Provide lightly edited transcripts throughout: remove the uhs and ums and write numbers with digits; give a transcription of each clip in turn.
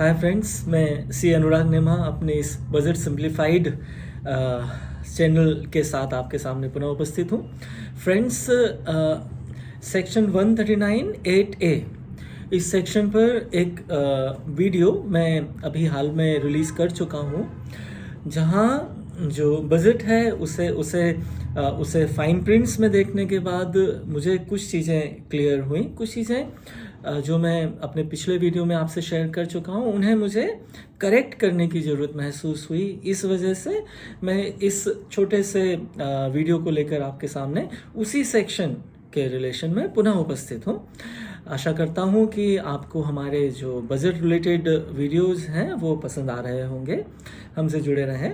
Hi friends, मैं सी अनुराग नेमा अपने इस बजट सिंप्लीफाइड चैनल के साथ आपके सामने पुनः उपस्थित हूँ। फ्रेंड्स, सेक्शन 139(8)A इस सेक्शन पर एक वीडियो मैं अभी हाल में रिलीज़ कर चुका हूँ, जहाँ जो बजट है उसे फाइन प्रिंट्स में देखने के बाद मुझे कुछ चीज़ें क्लियर हुई। कुछ चीज़ें जो मैं अपने पिछले वीडियो में आपसे शेयर कर चुका हूँ, उन्हें मुझे करेक्ट करने की ज़रूरत महसूस हुई। इस वजह से मैं इस छोटे से वीडियो को लेकर आपके सामने उसी सेक्शन के रिलेशन में पुनः उपस्थित हूँ। आशा करता हूँ कि आपको हमारे जो बजट रिलेटेड वीडियोज़ हैं वो पसंद आ रहे होंगे। हमसे जुड़े रहें।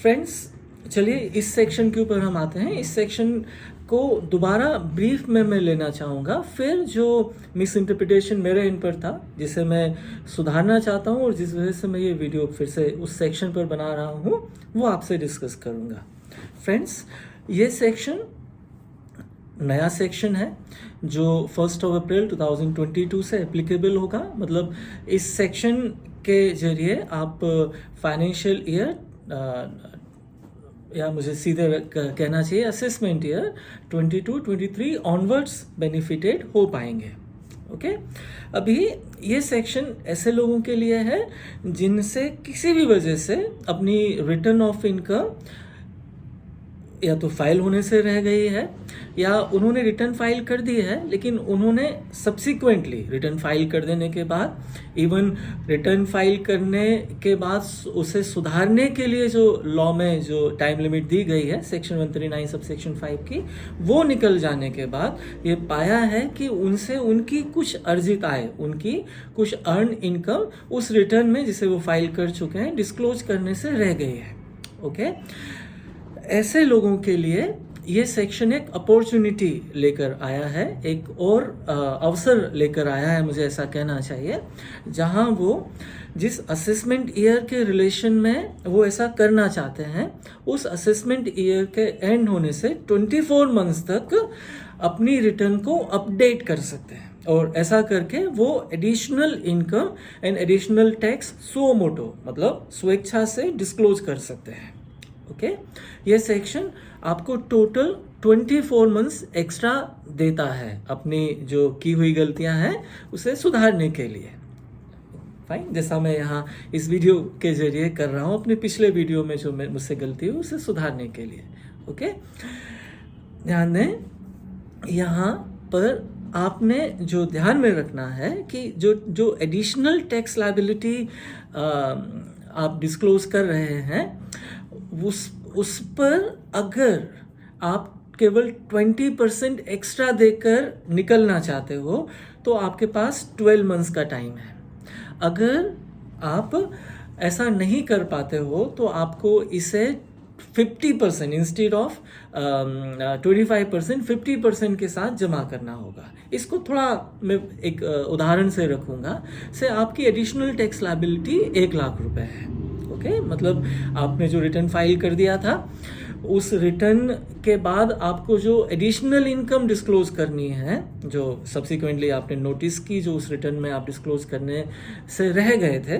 फ्रेंड्स, चलिए इस सेक्शन के ऊपर हम आते हैं। इस सेक्शन को दोबारा ब्रीफ में मैं लेना चाहूँगा, फिर जो मिस इंटरप्रिटेशन मेरे इन पर था जिसे मैं सुधारना चाहता हूँ और जिस वजह से मैं ये वीडियो फिर से उस सेक्शन पर बना रहा हूँ, वो आपसे डिस्कस करूँगा। फ्रेंड्स, ये सेक्शन नया सेक्शन है जो 1 अप्रैल 2022 से एप्लीकेबल होगा। मतलब इस सेक्शन के जरिए आप फाइनेंशियल ईयर या मुझे सीधे कहना चाहिए असेसमेंट ईयर 22-23 ऑनवर्ड्स बेनिफिटेड हो पाएंगे। ओके, अभी ये सेक्शन ऐसे लोगों के लिए है जिनसे किसी भी वजह से अपनी रिटर्न ऑफ इनकम या तो फाइल होने से रह गई है, या उन्होंने रिटर्न फाइल कर दी है लेकिन उन्होंने सब्सिक्वेंटली रिटर्न फाइल कर देने के बाद, इवन रिटर्न फाइल करने के बाद उसे सुधारने के लिए जो लॉ में जो टाइम लिमिट दी गई है सेक्शन 139 सब सेक्शन 5 की, वो निकल जाने के बाद ये पाया है कि उनसे उनकी कुछ अर्जित आय, उनकी कुछ अर्न इनकम उस रिटर्न में जिसे वो फाइल कर चुके हैं डिस्क्लोज करने से रह गई है। ओके, ऐसे लोगों के लिए ये सेक्शन एक अपॉर्चुनिटी लेकर आया है, एक और अवसर लेकर आया है, मुझे ऐसा कहना चाहिए, जहां वो जिस असेसमेंट ईयर के रिलेशन में वो ऐसा करना चाहते हैं, उस असेसमेंट ईयर के एंड होने से 24 मंथ्स तक अपनी रिटर्न को अपडेट कर सकते हैं और ऐसा करके वो additional income and additional tax suo motu, मतलब स्वेच्छा से डिस्क्लोज कर सकते हैं। ओके, ये सेक्शन आपको टोटल 24 मंथ्स एक्स्ट्रा देता है अपनी जो की हुई गलतियां हैं उसे सुधारने के लिए। फाइन, जैसा मैं यहाँ इस वीडियो के जरिए कर रहा हूँ अपने पिछले वीडियो में जो मुझसे गलती हुई उसे सुधारने के लिए। ओके, ध्यान दें, यहाँ पर आपने जो ध्यान में रखना है कि जो एडिशनल टैक्स लायबिलिटी आप डिस्क्लोज कर रहे हैं उस पर अगर आप केवल 20% एक्स्ट्रा देकर निकलना चाहते हो तो आपके पास 12 मंथ्स का टाइम है। अगर आप ऐसा नहीं कर पाते हो तो आपको इसे 50% इंस्टेड ऑफ 25% 50% के साथ जमा करना होगा। इसको थोड़ा मैं एक उदाहरण से रखूँगा। से आपकी एडिशनल टैक्स लायबिलिटी 1 लाख रुपए है। ओके, मतलब आपने जो रिटर्न फाइल कर दिया था, उस रिटर्न के बाद आपको जो एडिशनल इनकम डिस्क्लोज करनी है, जो सब्सिक्वेंटली आपने नोटिस की, जो उस रिटर्न में आप डिस्क्लोज करने से रह गए थे,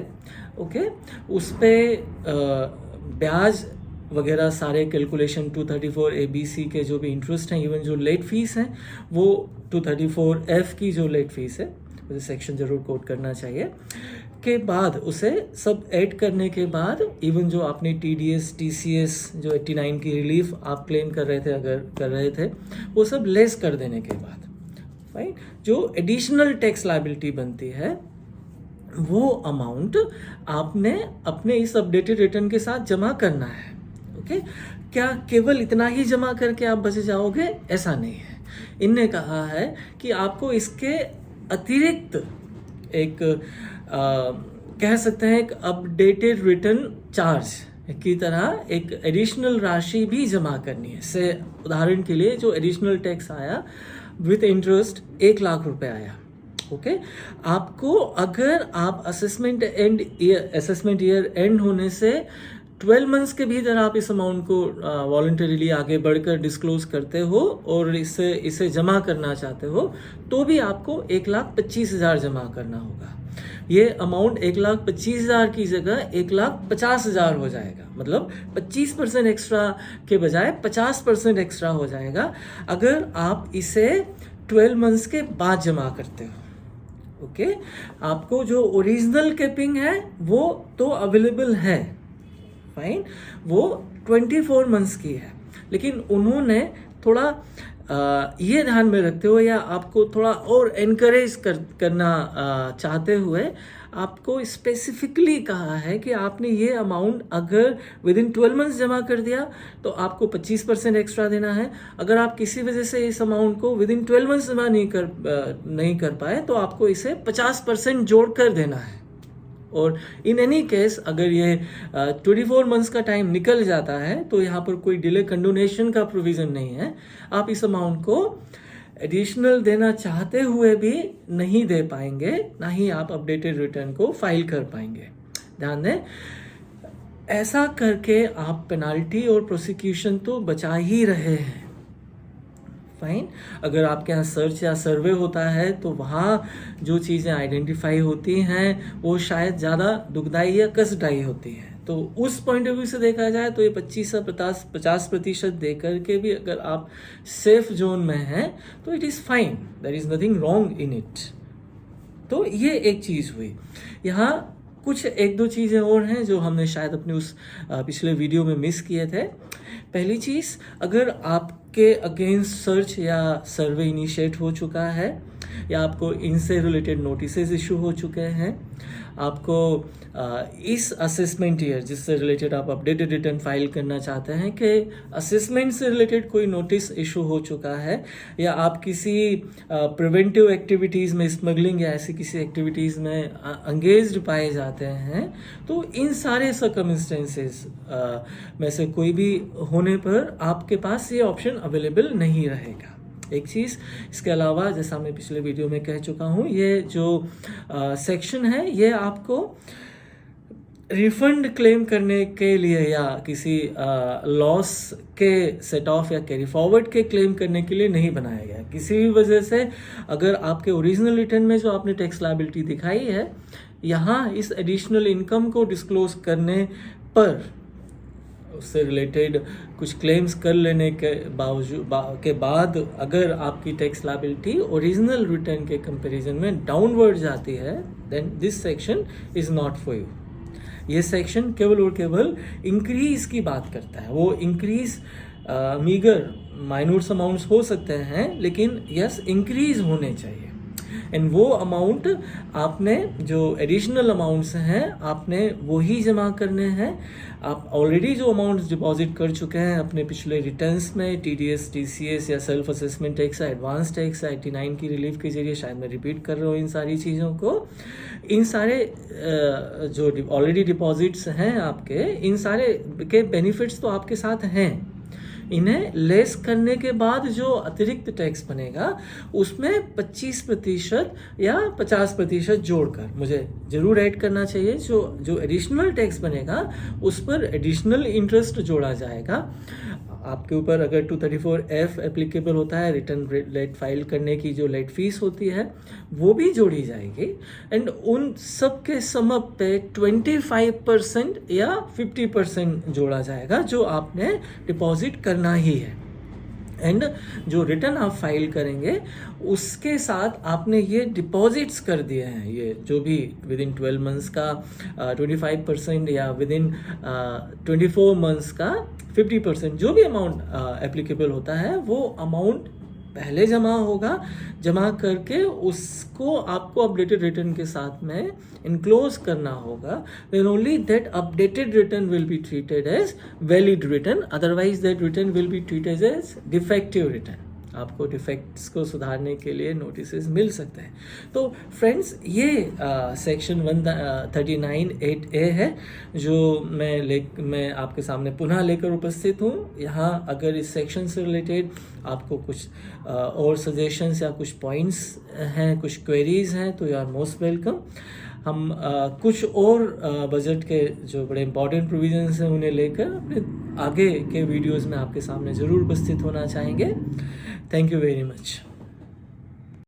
ओके, उस पे ब्याज वगैरह सारे कैलकुलेशन 234ABC के जो भी इंटरेस्ट हैं, इवन जो लेट फीस हैं, वो 234F की जो लेट फीस है, मुझे सेक्शन जरूर कोट करना चाहिए, के बाद उसे सब ऐड करने के बाद, इवन जो आपने TDS TCS जो 89 की रिलीफ आप क्लेम कर रहे थे, अगर कर रहे थे, वो सब लेस कर देने के बाद, राइट, जो एडिशनल टैक्स लायबिलिटी बनती है वो अमाउंट आपने अपने इस अपडेटेड रिटर्न के साथ जमा करना है। ओके, क्या केवल इतना ही जमा करके आप बच जाओगे? ऐसा नहीं है। इनने कहा है कि आपको इसके अतिरिक्त एक कह सकते हैं एक अपडेटेड रिटर्न चार्ज की तरह एक एडिशनल राशि भी जमा करनी है। से उदाहरण के लिए जो एडिशनल टैक्स आया विथ इंटरेस्ट 1 लाख रुपए आया। ओके, आपको अगर आप असेसमेंट ईयर एंड होने से 12 मंथ्स के भीतर आप इस अमाउंट को वॉलंटरीली आगे बढ़कर डिस्क्लोज करते हो और इसे जमा करना चाहते हो, तो भी आपको आपको 1,25,000 जमा करना होगा। ये अमाउंट 1,25,000 की जगह 1,50,000 हो जाएगा, मतलब 25% एक्स्ट्रा के बजाय 50% एक्स्ट्रा हो जाएगा अगर आप इसे 12 मंथ्स के बाद जमा करते हो। ओके, आपको जो ओरिजिनल कैपिंग है वो तो अवेलेबल है, फाइन, वो 24 मंथ्स की है, लेकिन उन्होंने थोड़ा ये ध्यान में रखते हुए या आपको थोड़ा और एनकरेज करना चाहते हुए आपको स्पेसिफिकली कहा है कि आपने ये अमाउंट अगर विद इन 12 मंथ्स जमा कर दिया तो आपको 25% एक्स्ट्रा देना है। अगर आप किसी वजह से इस अमाउंट को विद इन 12 मंथ्स जमा नहीं कर पाए तो आपको इसे 50% जोड़ कर देना है। और इन एनी केस अगर ये 24 मंथ्स का टाइम निकल जाता है तो यहाँ पर कोई डिले कंडोनेशन का प्रोविज़न नहीं है। आप इस अमाउंट को एडिशनल देना चाहते हुए भी नहीं दे पाएंगे, ना ही आप अपडेटेड रिटर्न को फाइल कर पाएंगे। ध्यान दें, ऐसा करके आप पेनाल्टी और प्रोसिक्यूशन तो बचा ही रहे हैं, फाइन। अगर आपके यहाँ सर्च या सर्वे होता है तो वहाँ जो चीज़ें आइडेंटिफाई होती हैं वो शायद ज़्यादा दुखदाई या कष्टदायी होती हैं। तो उस पॉइंट ऑफ व्यू से देखा जाए तो ये 25 से 50% दे करके भी अगर आप सेफ जोन में हैं तो it is fine, there is nothing wrong in it. तो ये एक चीज़ हुई। यहाँ कुछ एक दो चीज़ें और हैं जो हमने शायद अपने उस पिछले वीडियो में मिस किए थे। पहली चीज़, अगर आपके अगेंस्ट सर्च या सर्वे इनिशिएट हो चुका है या आपको इनसे रिलेटेड नोटिसेस इशू हो चुके हैं, आपको इस असेसमेंट ईयर जिससे रिलेटेड आप अपडेटेड रिटर्न फाइल करना चाहते हैं कि असेसमेंट से रिलेटेड कोई नोटिस इशू हो चुका है या आप किसी प्रिवेंटिव एक्टिविटीज़ में, स्मगलिंग या ऐसी किसी एक्टिविटीज़ में एंगेज्ड पाए जाते हैं, तो इन सारे सर्कमस्टेंसेस में से कोई भी होने पर आपके पास ये ऑप्शन अवेलेबल नहीं रहेगा। एक चीज़ इसके अलावा, जैसा मैं पिछले वीडियो में कह चुका हूँ, ये जो सेक्शन है ये आपको रिफंड क्लेम करने के लिए या किसी लॉस के सेट ऑफ या कैरी फॉरवर्ड के क्लेम करने के लिए नहीं बनाया गया। किसी भी वजह से अगर आपके ओरिजिनल रिटर्न में जो आपने टैक्स लायबिलिटी दिखाई है, यहाँ इस एडिशनल इनकम को डिस्क्लोज करने पर उससे रिलेटेड कुछ क्लेम्स कर लेने के बाद अगर आपकी टैक्स लायबिलिटी ओरिजिनल रिटर्न के कंपैरिजन में डाउनवर्ड जाती है, then this section is not for you. ये सेक्शन केवल और केवल इंक्रीज की बात करता है। वो इंक्रीज मीगर माइन्यूट अमाउंट्स हो सकते हैं, लेकिन यस इंक्रीज होने चाहिए। एंड वो अमाउंट आपने जो एडिशनल अमाउंट्स हैं आपने वही जमा करने हैं। आप ऑलरेडी जो अमाउंट्स डिपॉजिट कर चुके हैं अपने पिछले रिटर्न्स में, TDS, TCS या सेल्फ असेसमेंट टैक्स या एडवांस टैक्स या 89 की रिलीफ के जरिए, शायद मैं रिपीट कर रहा हूँ इन सारी चीज़ों को, इन सारे जो ऑलरेडी डिपॉजिट्स हैं आपके, इन सारे के बेनिफिट्स तो आपके साथ हैं। इन्हें लेस करने के बाद जो अतिरिक्त टैक्स बनेगा उसमें 25% या 50% जोड़कर मुझे ज़रूर ऐड करना चाहिए। जो एडिशनल टैक्स बनेगा उस पर एडिशनल इंटरेस्ट जोड़ा जाएगा। आपके ऊपर अगर 234F एप्लीकेबल होता है, रिटर्न लेट फाइल करने की जो लेट फीस होती है वो भी जोड़ी जाएगी। एंड उन सब के सम अप पे 25% या 50% जोड़ा जाएगा जो आपने डिपॉजिट करना ही है। एंड जो रिटर्न आप फाइल करेंगे उसके साथ आपने ये डिपॉजिट्स कर दिए हैं, ये जो भी विद इन 12 मंथ्स का 25% या विद इन 24 मंथ्स का 50%, जो भी अमाउंट एप्लीकेबल होता है वो अमाउंट पहले जमा होगा। जमा करके उसको आपको अपडेटेड रिटर्न के साथ में इनक्लोज करना होगा। Then only that updated return will be treated as valid return, otherwise that return will be treated as defective return. आपको डिफेक्ट्स को सुधारने के लिए नोटिसेस मिल सकते हैं। तो फ्रेंड्स, ये सेक्शन 139(8)A है जो मैं आपके सामने पुनः लेकर उपस्थित हूँ। यहाँ अगर इस सेक्शन से रिलेटेड आपको कुछ और सजेशंस या कुछ पॉइंट्स हैं, कुछ क्वेरीज हैं, तो यू आर मोस्ट वेलकम। हम कुछ और बजट के जो बड़े इंपॉर्टेंट प्रोविजंस हैं उन्हें लेकर अपने आगे के वीडियोस में आपके सामने ज़रूर उपस्थित होना चाहेंगे। Thank you very much.